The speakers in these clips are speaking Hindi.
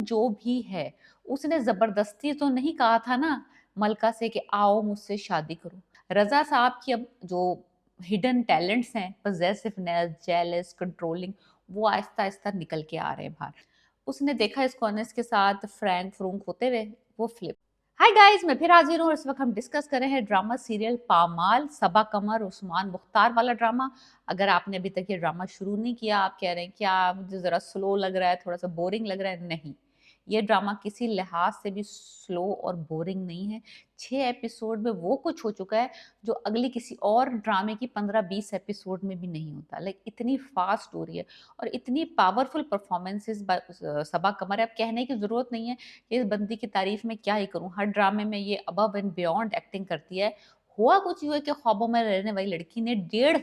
जो भी है, उसने ज़बरदस्ती तो नहीं कहा था ना मलका से कि आओ मुझसे शादी करो। रज़ा साहब की अब जो हिडन टैलेंट्स हैं, पॉसेसिवनेस, जेलस, कंट्रोलिंग, वो आहिस्ता-आहिस्ता निकल के आ रहे हैं बाहर। उसने देखा इस कॉर्नेस के साथ फ्रैंक-फ्रूंक होते हुए, वो फ्लिप। हाय गाइस, मैं फिर हाजिर हूँ और इस वक्त हम डिस्कस कर रहे हैं ड्रामा सीरियल पामाल, सबा कमर, उस्मान मुख्तार वाला ड्रामा। अगर आपने अभी तक ये ड्रामा शुरू नहीं किया, आप कह रहे हैं क्या मुझे ज़रा स्लो लग रहा है, थोड़ा सा बोरिंग लग रहा है, नहीं। ये ड्रामा किसी लिहाज से भी स्लो और बोरिंग नहीं है। 6 एपिसोड में वो कुछ हो चुका है जो अगली किसी और ड्रामे की 15-20 एपिसोड में भी नहीं होता। लाइक इतनी फास्ट स्टोरी है और इतनी पावरफुल परफॉर्मेंसेस सबा कमर है। अब कहने की ज़रूरत नहीं है कि इस बंदी की तारीफ में क्या ही करूँ। हर ड्रामे में ये अबव एंड बियॉन्ड एक्टिंग करती है। हुआ कुछ यूँ है कि ख्वाबों में रहने वाली लड़की ने डेढ़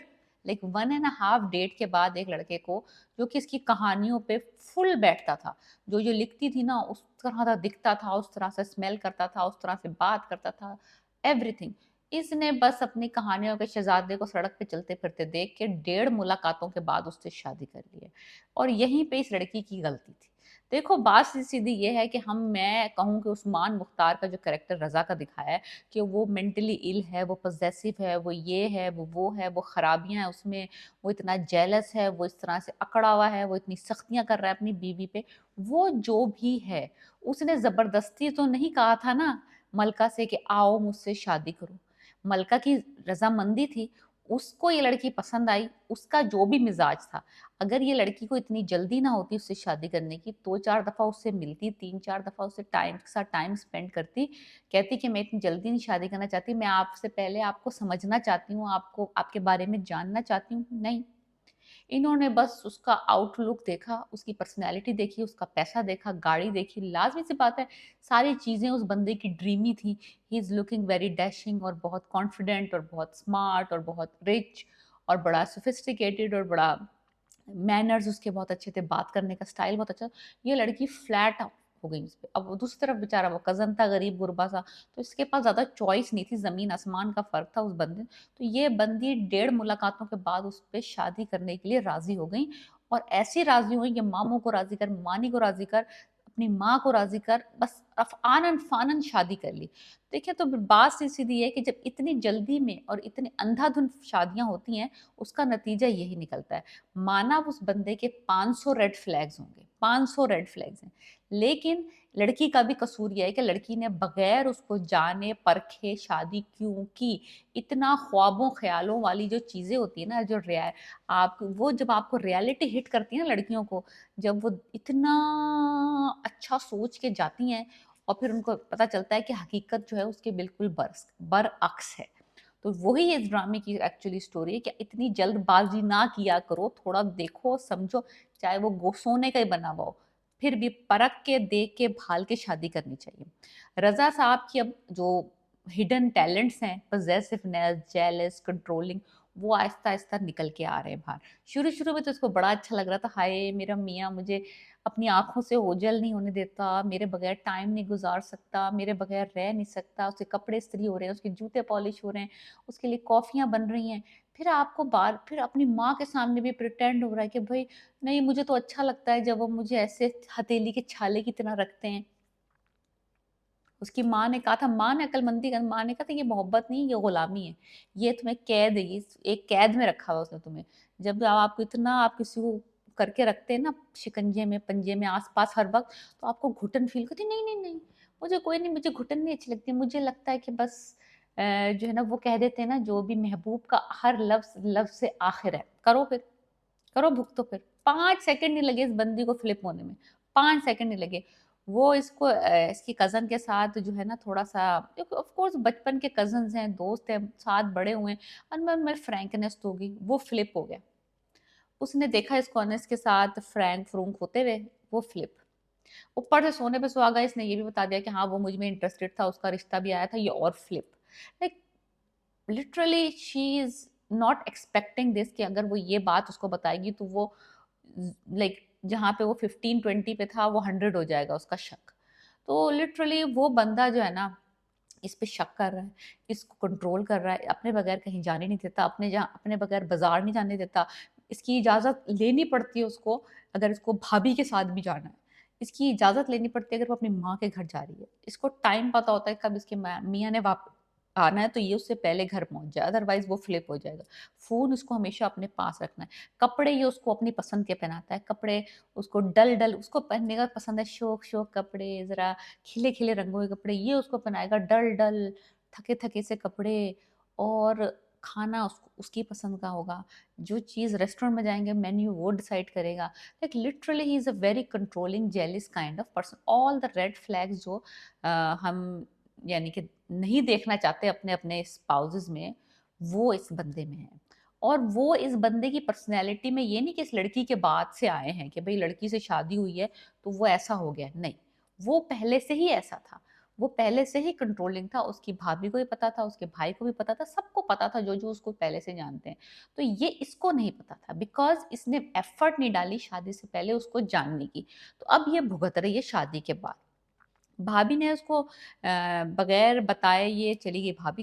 लाइक 1.5 डेट के बाद एक लड़के को, जो कि इसकी कहानियों पे फुल बैठता था, जो लिखती थी ना उस तरह का दिखता था, उस तरह से स्मेल करता था, उस तरह से बात करता था, एवरीथिंग। इसने बस अपनी कहानियों के शहजादे को सड़क पे चलते फिरते देख के 1.5 मुलाकातों के बाद उससे शादी कर ली है। और यहीं पे इस लड़की की गलती थी। देखो बात सीधी ये है कि मैं कहूँ कि उस्मान मुख्तार का जो कैरेक्टर रज़ा का दिखाया है कि वो मेंटली इल है, वो पॉसेसिव है, वो ये है, वो है, वो खराबियाँ हैं उसमें, वो इतना जेलस है, वो इस तरह से अकड़ा हुआ है, वो इतनी सख्तियाँ कर रहा है अपनी बीवी पे। वो जो भी है, उसने ज़बरदस्ती तो नहीं कहा था ना मलका से कि आओ मुझसे शादी करो। मलका की रज़ामंदी थी, उसको ये लड़की पसंद आई, उसका जो भी मिज़ाज था। अगर ये लड़की को इतनी जल्दी ना होती उससे शादी करने की, 2-4 दफ़ा उससे मिलती, 3-4 दफ़ा उससे के साथ टाइम स्पेंड करती, कहती कि मैं इतनी जल्दी नहीं शादी करना चाहती, मैं आपसे पहले आपको समझना चाहती हूँ, आपको आपके बारे में जानना चाहती हूँ। नहीं, इन्होंने बस उसका आउटलुक देखा, उसकी पर्सनैलिटी देखी, उसका पैसा देखा, गाड़ी देखी, लाज़मी सी बात है, सारी चीज़ें उस बंदे की ड्रीमी थी। He is looking very dashing और बहुत कॉन्फिडेंट और बहुत स्मार्ट और बहुत रिच और बड़ा सोफिस्टिकेटेड और बड़ा मैनर्स उसके बहुत अच्छे थे, बात करने का स्टाइल बहुत अच्छा। ये लड़की फ्लैट हो गई उस पे। अब वो दूसरी तरफ बेचारा वो कज़न था गरीब गुरबा सा, तो इसके पास ज़्यादा चॉइस नहीं थी, ज़मीन आसमान का फ़र्क था उस बंदे। तो ये बंदी 1.5 मुलाकातों के बाद उस पे शादी करने के लिए राज़ी हो गई और ऐसी राज़ी हुई कि मामू को राज़ी कर, मानी को राज़ी कर, अपनी माँ को राज़ी कर, बस आनन-फानन शादी कर ली। देखिए तो बात सीधी है कि जब इतनी जल्दी में और इतनी अंधाधुंध शादियाँ होती हैं, उसका नतीजा यही निकलता है। माना उस बंदे के 500 रेड फ्लैग्स होंगे, 500 रेड फ्लैग्स हैं, लेकिन लड़की का भी कसूर ये है कि लड़की ने बगैर उसको जाने परखे शादी क्यों की। इतना ख्वाबों ख्यालों वाली जो चीज़ें होती है ना, जो रिया आप वो जब आपको रियलिटी हिट करती है ना लड़कियों को, जब वो इतना अच्छा सोच के जाती हैं और फिर उनको पता चलता है कि हकीकत जो है उसके बिल्कुल बरअक्स है। तो वही इस ड्रामे की एक्चुअली स्टोरी है कि इतनी जल्दबाजी ना किया करो, थोड़ा देखो, समझो, चाहे वो सोने का ही बना हुआ हो, फिर भी परख के, देख के, भाल के शादी करनी चाहिए। रज़ा साहब की अब जो हिडन टैलेंट्स हैं, पॉसेसिवनेस, जेलस, कंट्रोलिंग, वो आहिस्ता-आहिस्ता निकल के आ रहे हैं बाहर। शुरू-शुरू में तो इसको बड़ा अच्छा लग रहा था, हाय मेरा मियाँ मुझे अपनी आँखों से ओझल नहीं होने देता, मेरे बगैर टाइम नहीं गुज़ार सकता, मेरे बगैर रह नहीं सकता, उसके कपड़े इस्त्री हो रहे हैं, उसके जूते पॉलिश हो रहे हैं, उसके लिए कॉफ़ियाँ बन रही हैं। फिर अपनी माँ के सामने भी प्रिटेंड हो रहा है कि भई नहीं, मुझे तो अच्छा लगता है जब वो मुझे ऐसे हथेली के छाले की तरह रखते हैं। उसकी माँ ने कहा था, माँ ने अक्लमंदी का माँ ने कहा था ये मोहब्बत नहीं, ये गुलामी है। ये तुम्हें कैद है, ये एक कैद में रखा हुआ है उसने तुम्हें। जब आपको इतना आप किसी को करके रखते हैं ना शिकंजे में, पंजे में, आस-पास हर वक़्त, तो आपको घुटन फ़ील होती है, नहीं, नहीं, नहीं, मुझे कोई नहीं, मुझे घुटन नहीं अच्छी लगती। मुझे लगता है कि बस जो है ना वो कह देते हैं ना, जो भी महबूब का हर लफ्ज़ लफ्ज़ से आखिर है। करो फिर, करो भुगतो फिर। 5 सेकंड नहीं लगे इस बंदी को फ्लिप होने में, 5 सेकंड नहीं लगे। वो इसको इसकी कज़न के साथ जो है ना थोड़ा-सा, देखो ऑफ कोर्स बचपन के कज़िन्स हैं, दोस्त हैं, साथ बड़े हुए हैं, अनबन में फ्रैंकनेस तो होगी, वो फ्लिप हो गया। उसने देखा इस कॉर्नेस के साथ फ्रैंक-फ्रूंक होते हुए, वो फ्लिप। ऊपर से सोने पे सुहागा इसने ये भी बता दिया कि हाँ, वो मुझ में इंटरेस्टेड था, उसका रिश्ता भी आया था, ये और flip. Like literally she is not expecting this कि अगर वो ये बात उसको बताएगी तो वो लाइक जहाँ पे वो 15-20 पे था वो 100 हो जाएगा उसका शक। तो लिटरली वो बंदा जो है ना इस पे शक कर रहा है, इसको कंट्रोल कर रहा है, अपने बगैर कहीं जाने नहीं देता, अपने बगैर बाज़ार नहीं जाने देता। इसकी इजाज़त लेनी पड़ती है उसको, अगर इसको भाभी के साथ भी जाना है। इसकी इजाज़त लेनी पड़ती है अगर वो अपनी माँ के घर जा रही है। इसको टाइम पता होता है कब इसके मियाँ ने आना है, तो ये उससे पहले घर पहुँच जाए, अदरवाइज़ वो फ्लिप हो जाएगा। फ़ोन उसको हमेशा अपने पास रखना है। कपड़े ये उसको अपनी पसंद के पहनाता है, कपड़े उसको डल-डल उसको पहनने का पसंद है, शौक-शौक कपड़े, ज़रा खिले-खिले रंगों के कपड़े, ये उसको पहनाएगा। डल-डल, थके-थके से कपड़े, और खाना उसको उसकी पसंद का होगा। जो चीज़ रेस्टोरेंट में जाएँगे, मेन्यू वो डिसाइड करेगा। Like literally he is a very controlling, jealous kind of person. All the red flags जो हम यानी कि नहीं देखना चाहते अपने अपने स्पाउसेस में, वो इस बंदे में है। और वो इस बंदे की पर्सनैलिटी में, ये नहीं कि इस लड़की के बाद से आए हैं कि भाई लड़की से शादी हुई है तो वो ऐसा हो गया, नहीं। वो पहले से ही ऐसा था। वो पहले से ही कंट्रोलिंग था। उसकी भाभी को भी पता था, उसके भाई को भी पता था, सबको पता था, जो जो उसको पहले से जानते हैं। तो ये इसको नहीं पता था, बिकॉज इसने एफर्ट नहीं डाली शादी से पहले उसको जानने की। तो अब ये भुगत रही है शादी के बाद। भाभी ने उसको बगैर बताए ये चली गई भाभी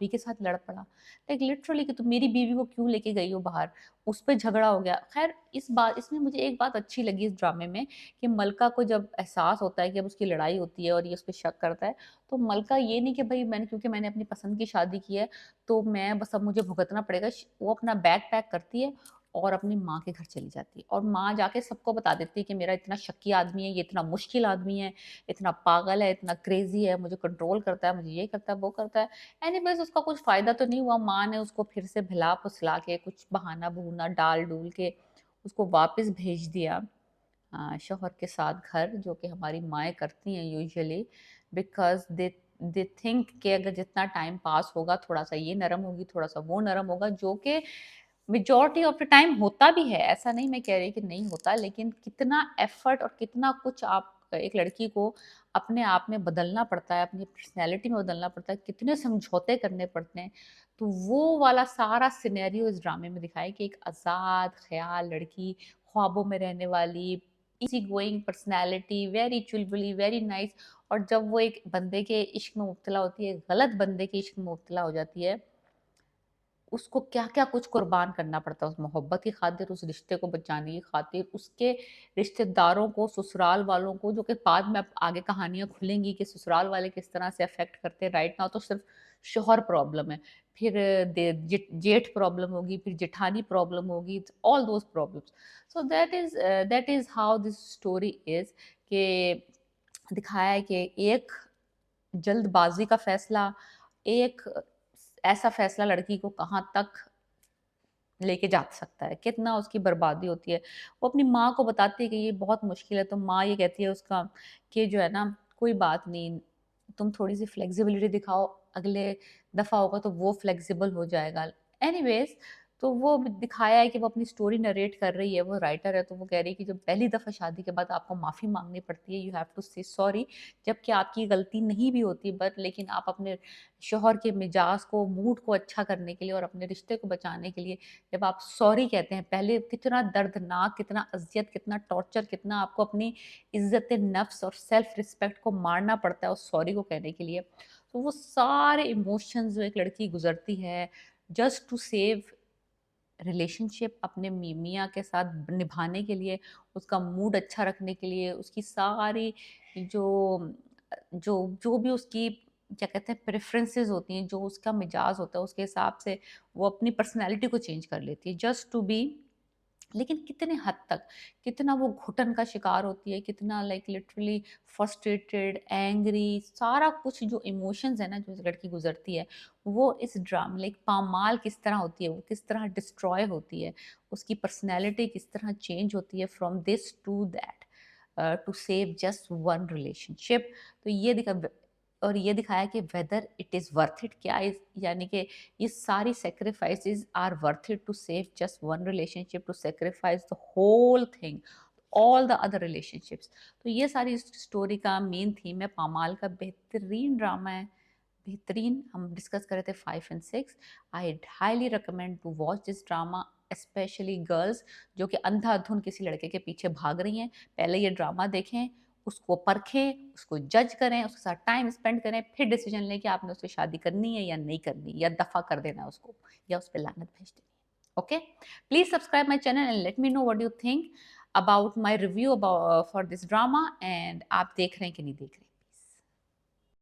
के साथ लड़ पड़ा। लाइक लिटरली कि तुम मेरी बीवी को क्यों लेके गई हो बाहर? उस पे झगड़ा हो गया। ख़ैर इस बात इसमें मुझे एक बात अच्छी लगी इस ड्रामे में, कि मलका को जब एहसास होता है कि अब उसकी लड़ाई होती है और ये उस पे शक करता है, तो मलका ये नहीं कि भई क्योंकि मैंने अपनी पसंद की शादी की है, तो मैं बस अब मुझे भुगतना पड़ेगा। वो अपना बैग पैक करती है और अपनी माँ के घर चली जाती है, और माँ जाके सबको बता देती है कि मेरा इतना शक्की आदमी है, ये इतना मुश्किल आदमी है, इतना पागल है, इतना क्रेज़ी है, मुझे कंट्रोल करता है, मुझे ये करता है, वो करता है। एनीवेज़ उसका कुछ फ़ायदा तो नहीं हुआ, माँ ने उसको फिर से भिला-फुसला के कुछ बहाना-बहूना डाल-डूल के उसको वापस भेज दिया शौहर के साथ घर, जो कि हमारी माएँ करती हैं usually, because they they think कि अगर जितना टाइम पास होगा, थोड़ा-सा ये नरम होगी, थोड़ा-सा वो नरम होगा, जो कि मेजॉरिटी ऑफ द टाइम होता भी है। ऐसा नहीं मैं कह रही कि नहीं होता, लेकिन कितना एफर्ट और कितना कुछ आप एक लड़की को अपने आप में बदलना पड़ता है, अपनी पर्सनैलिटी में बदलना पड़ता है, कितने समझौते करने पड़ते हैं। तो वो वाला सारा सिनेरियो इस ड्रामे में दिखाया कि एक आज़ाद ख़याल लड़की, ख्वाबों में रहने वाली, ईज़ी गोइंग पर्सनैलिटी, वेरी चुलबुली, वेरी नाइस, और जब वो एक बंदे के इश्क में मुब्तला होती है, गलत बंदे के इश्क में मुब्तला हो जाती है, उसको क्या-क्या कुछ कुर्बान करना पड़ता है उस मोहब्बत की खातिर, उस रिश्ते को बचाने की खातिर, उसके रिश्तेदारों को, ससुराल वालों को, जो कि बाद में अब आगे कहानियाँ खुलेंगी कि ससुराल वाले किस तरह से अफ़ेक्ट करते हैं। राइट नाउ तो सिर्फ़ शौहर प्रॉब्लम है, फिर जेठ प्रॉब्लम होगी, फिर जेठानी प्रॉब्लम होगी, all those problems. So that is how this story is, कि दिखाया है कि एक जल्दबाज़ी का फ़ैसला, एक ऐसा फ़ैसला लड़की को कहाँ तक लेके जा सकता है, कितना उसकी बर्बादी होती है। वो अपनी माँ को बताती है कि ये बहुत मुश्किल है, तो माँ ये कहती है उसका कि जो है ना, कोई बात नहीं, तुम थोड़ी-सी फ्लेक्सिबिलिटी दिखाओ, अगले दफ़ा होगा तो वो फ्लेक्सिबल हो जाएगा। एनीवेज़, तो वो दिखाया है कि वो अपनी स्टोरी नरेट कर रही है, वो राइटर है, तो वो कह रही है कि जब पहली दफ़ा शादी के बाद आपको माफ़ी माँगनी पड़ती है, यू हैव टू से सॉरी, जबकि आपकी गलती नहीं भी होती, बट लेकिन आप अपने शौहर के मिजाज को, मूड को अच्छा करने के लिए और अपने रिश्ते को बचाने के लिए जब आप सॉरी कहते हैं, पहले कितना दर्दनाक, कितना अज़ियत, कितना टॉर्चर, कितना आपको अपनी इज़्ज़त-ए-नफ़्स और सेल्फ रिस्पेक्ट को मारना पड़ता है उस सॉरी को कहने के लिए। तो वो सारे इमोशंस जो एक लड़की गुज़रती है जस्ट टू सेव रिलेशनशिप, अपने मियाँ के साथ निभाने के लिए, उसका मूड अच्छा रखने के लिए, उसकी सारी जो जो जो भी उसकी क्या कहते हैं प्रेफ़रेंसेस होती हैं, जो उसका मिजाज होता है, उसके हिसाब से वो अपनी पर्सनैलिटी को चेंज कर लेती है जस्ट टू बी। लेकिन कितने हद तक, कितना वो घुटन का शिकार होती है, कितना लाइक लिटरली फ्रस्ट्रेटेड, एंग्री, सारा कुछ जो इमोशंस है ना, जो इस लड़की गुजरती है, वो इस ड्रामा लाइक पामाल किस तरह होती है, वो किस तरह डिस्ट्रॉय होती है, उसकी पर्सनैलिटी किस तरह चेंज होती है from this to that, to save just one relationship. तो ये और ये दिखाया कि whether it is worth it, क्या इस यानी कि ये सारी sacrifices are worth it to save just one relationship, to sacrifice the whole thing, all the other relationships. तो ये सारी स्टोरी का मेन थीम है। पामाल का बेहतरीन ड्रामा है, बेहतरीन। हम डिस्कस कर रहे थे 5 and 6। I highly recommend to watch this drama, specially girls जो कि अंधाधुन किसी लड़के के पीछे भाग रही हैं। पहले ये ड्रामा देखें, उसको परखें, उसको जज करें, उसके साथ टाइम स्पेंड करें, फिर डिसीजन लें कि आपने उससे शादी करनी है या नहीं करनी, या दफ़ा कर देना है उसको, या उस पे लानत भेज देनी है। Okay, please subscribe my channel and let me know what you think. About my review about for this drama, and आप देख रहे हैं कि नहीं देख रहे।